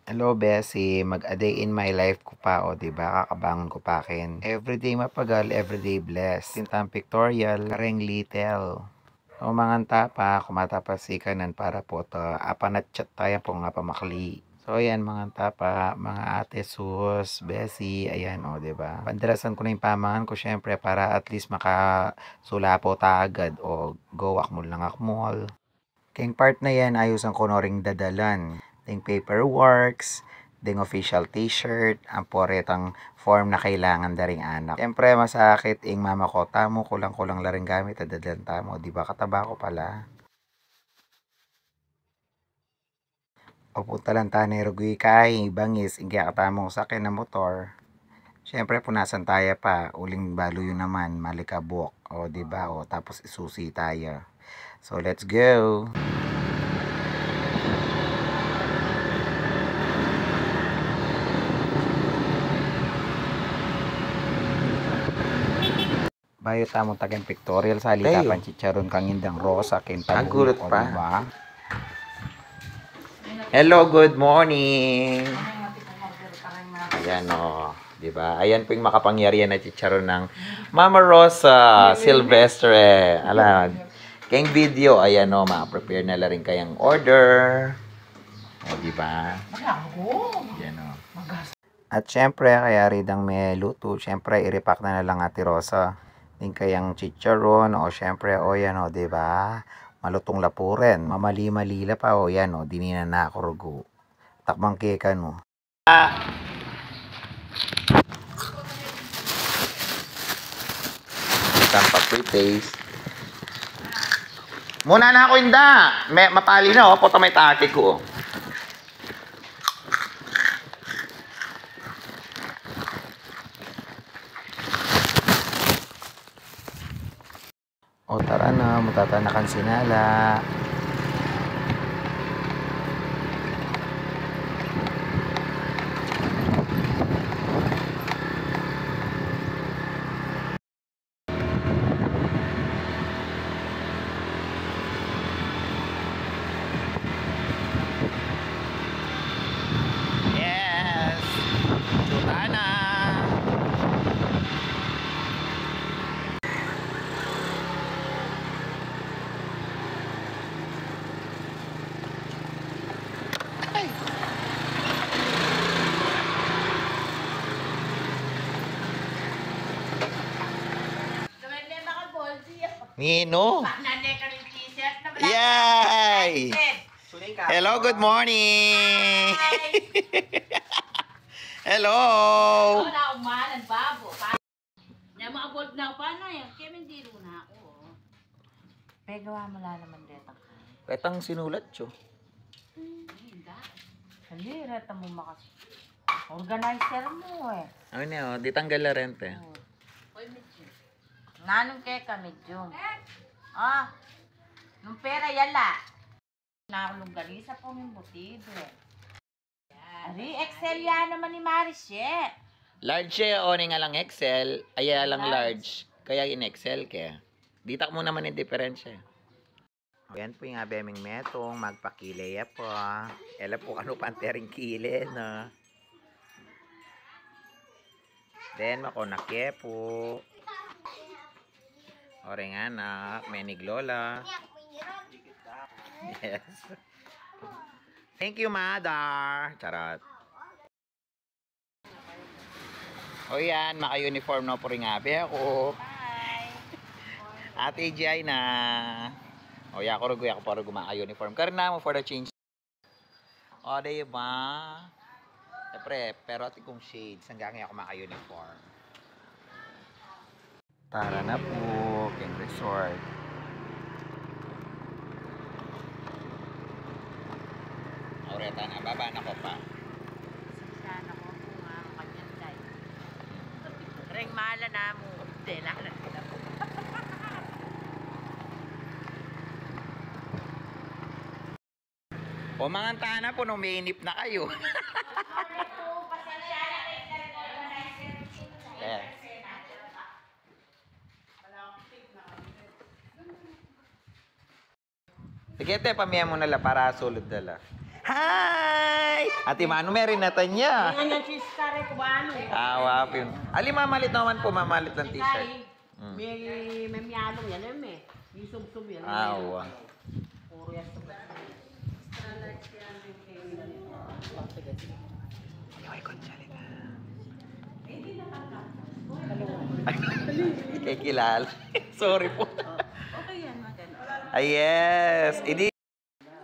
Hello, Bessie. Mag-a day in my life ko pa, o, di ba? Kakabangon ko pa akin. Everyday mapagal, everyday blessed. Tintang pictorial, kareng little. O mga tapa, kumatapasikanan para po to. Apanat chat tayo po nga pamakli. So, ayan mga tapa, mga ate sus, Bessie, ayan o, di ba? Pandarasan ko na yung pamangan ko syempre para at least makasula po ta agad o go akmol lang akmol. Kaya part na yan, ayusan ko na ring dadalan. Ding paperworks, ding official t-shirt, ang poretang form na kailangan daring anak. Siyempre, masakit ing mama ko, tamo, kulang-kulang la rin gamit, dadalan tamo. Di ba kataba ko pala? O punta lang tanay rugoy kay, bangis, ingya katamo sa akin na motor. Siyempre, punasan tayo pa. Uling balo yun naman, malikabok. O, di ba? O, tapos isusi tayo. So, let's go! Bayo tamong tagang pictorial sa halita Ayo. panchicharon kang indang rosa kinta Nagulat o, pa. diba? Hello, good morning. Ayan o, di ba? Ayan po yung makapangyarihan na chicharon ng Mama Rosa Silvestre. Alam, kayong video, ayan o, ma-prepare na la rin kayang order. O, di ba? Ayan o. At syempre, kaya ridang may luto, syempre, i-repack na lang Ate Rosa. Din kayang chicharon, o syempre, o yan o, diba? Malutong lapuren, mamali-malila pa, o yan o, dinina na ako rugo. Takbang kekan mo. Tampak pre-taste. Muna na ako inda. May mapali na, o, poto may take ko. O tara na, matatanakan sinala. Yes! Tutana! Nino. Yay! Hello, good morning. Hello. Wala umalan, babo. Yan mga gold na pa na yan. Kaya hindi na ako. Pegawa mo lang naman dito. Petang sinulat siyo. Hindi, reta mo makas. Organizer mo eh. Ano niya, di tanggal la rente. Nanong kaya kami, Jung. Ah, nung pera yala. Nakulong galisa po ng butido eh. Ari, Excel yan naman ni Mariche. Large siya o nga lang Excel, aya lang large. Kaya in Excel kaya. Ditak mo naman yung diferensya. Yan po yung abeming metong, magpakilay po. Ela po ano pantering kile, no? Then, makonake po. Oreng anak, menig lola. Yes. Thank you, mother. Charot. O yan, maka-uniform na po rin abe ako. Bye. Ate Jai na. O ya ako rugo, ako para gumaka-uniform. Karna mo for the change. O, diba? Siyempre, pero ati kong shades, hanggang ako maka-uniform. Tara na po, King Resort. Aureta na, baba na ko pa. Sana ko kung ang kanyang day. Reng mala na mo. Hindi, lala sila po. O mga tana po, nung mainip na kayo. Yes. Sige, te, pamiya mo nala para sulod dala. Hi! Ate Manu, meron na tanya. Ang ganyan si Skare ko ba ano? Awapin. Ali, mamalit naman po, mamalit ng t-shirt. May miyalong yan eh. May sub-sub yan. Awa. Puro yan sub. Ay, konsyalita. Kay kilala. Sorry po. Okay yan, maganda. Ay, yes. Idi.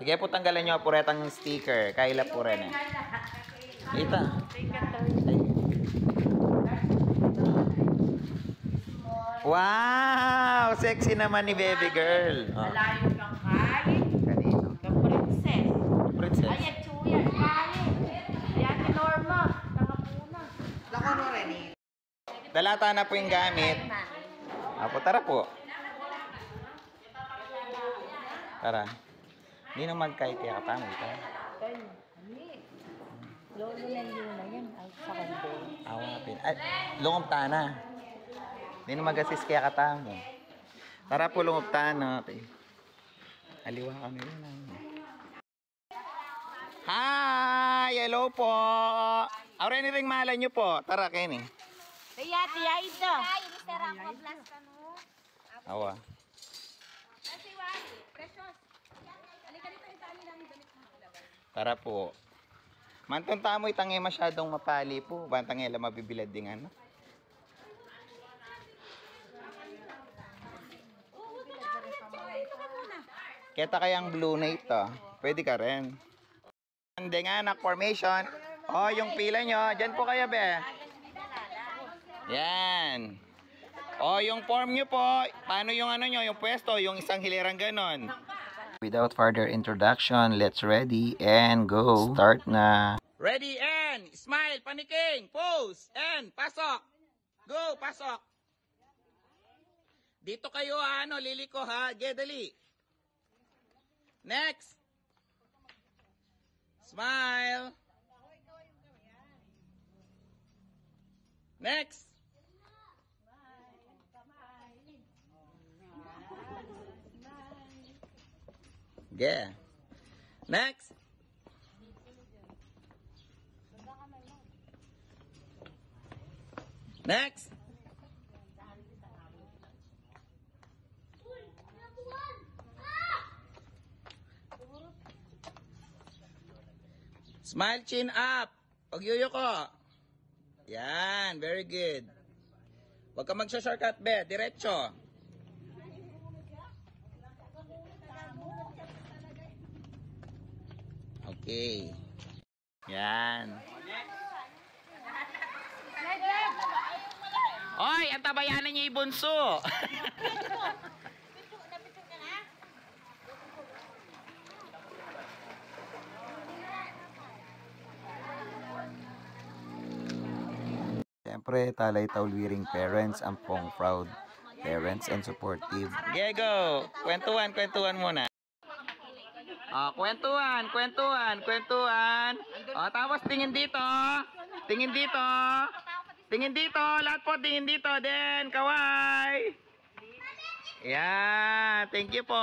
Sige po, tanggalan nyo po retang sticker. Kaila po rin eh. Ita. Ay. Wow! Sexy naman ni baby girl. Oh. Malayo kang kain. Kanino? Kang princess. Princess. Ay, at chuya. Kain. Ayan ni Norma. Nakapuna. Lakano rin eh. Dalata na po yung gamit. Apo, tara po. Tara. Hindi na magkait kaya katamo. Tara. Lolo na yun na yan. Ay, sa kando. Awapin. Ay, lungom tana. Hindi na mag-assist kaya katamo. Tara po, lungom tana. Okay. Aliwa kami rin. Hi! Hello po! Aure ni ring mahalan nyo po. Tara, Kenny. Kaya, tiya ito. Awa. Tara po. Mantong tamo itangay masyadong mapali po. Bantangay lang mabibilad din ano. Kita kayang blue na ito. Pwede ka rin. Hindi nga, anak formation. Oh, yung pila nyo. Diyan po kayo, be. Yan. Oh, yung form nyo po. Paano yung ano nyo, yung pwesto, yung isang hilirang ganon. Without further introduction, let's ready and go. Start na. Ready and smile, paniking, pose, and pasok. Go, pasok. Dito kayo ano, liliko ha, gedali. Next. Smile. Next. Yeah. Next. Next. Smile, chin up. Pagyuyuko. Yan, very good. Huwag ka magsha-shortcut, be. Diretso. Okay. Yan. Oy, ang tabayanan niya ibunso. Siyempre, talay tawliring parents, ampong proud parents and supportive. Diego, kwentuhan muna. Kwentuhan. Tapos tingin dito. Lahat po tingin dito. Then, kaway. Yeah, thank you po.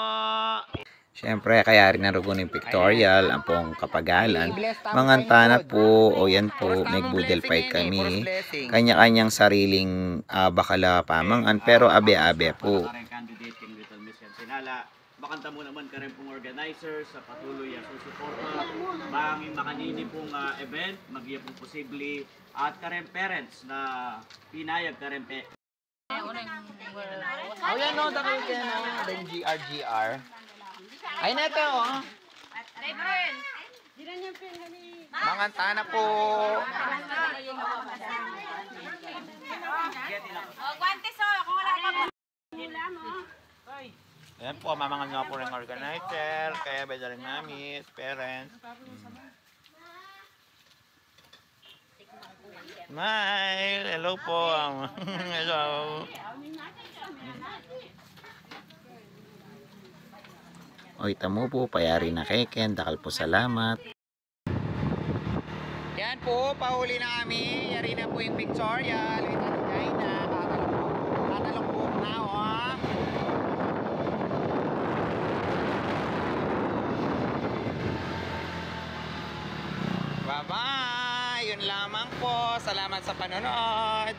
Siyempre, kaya rin narugunin pictorial, ang pong kapagalan. Manganta na po, o yan po, nagbudel fight kami. Kanya-kanyang sariling bakala pamangan, pero abe-abe po. Makanta mo naman ka rin pong organizer sa patuloy ang susuporta banging makanini pong event, magiya pong posible at ka rin parents na pinayag ka rin Oh, yan no, dahil ka na, then GR. Ay, neto, oh. Manganta na po. Kung wala ka po. Ayan po, mamangan nga po rin organizer, kaya bedaling namin, parents. Smile! Hello po! Hello! Oy, tamo po, payari na keken, dakal po salamat. Yan po, pahuli na kami, yari na po yung pictorial, itatagay na, tatalong po na, oh. Yun lamang po. Salamat sa panonood.